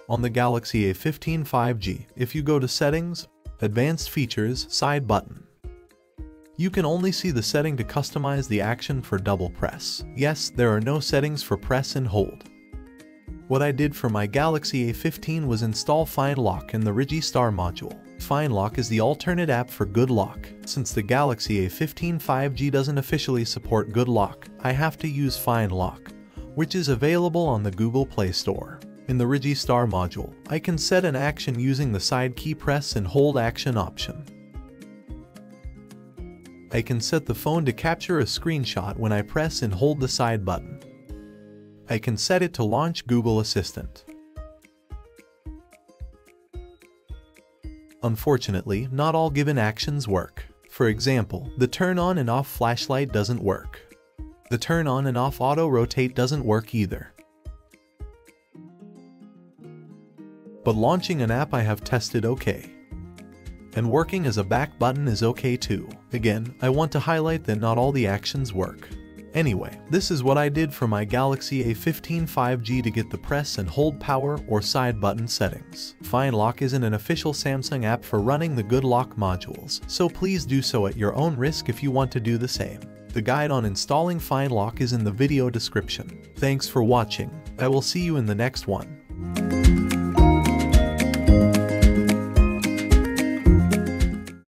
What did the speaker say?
On the Galaxy A15 5G, if you go to Settings, Advanced Features, Side Button, you can only see the setting to customize the action for double press. Yes, there are no settings for press and hold. What I did for my Galaxy A15 was install Find Lock in the Registar module. Find Lock is the alternate app for Good Lock. Since the Galaxy A15 5G doesn't officially support Good Lock, I have to use Find Lock, which is available on the Google Play Store. In the Registar module, I can set an action using the side key press and hold action option. I can set the phone to capture a screenshot when I press and hold the side button. I can set it to launch Google Assistant. Unfortunately, not all given actions work. For example, the turn on and off flashlight doesn't work. The turn on and off auto rotate doesn't work either. But launching an app I have tested okay. And working as a back button is okay too. Again, I want to highlight that not all the actions work. Anyway, this is what I did for my Galaxy A15 5G to get the press and hold power or side button settings. Find Lock isn't an official Samsung app for running the Good Lock modules, so please do so at your own risk if you want to do the same. The guide on installing Find Lock is in the video description. Thanks for watching. I will see you in the next one.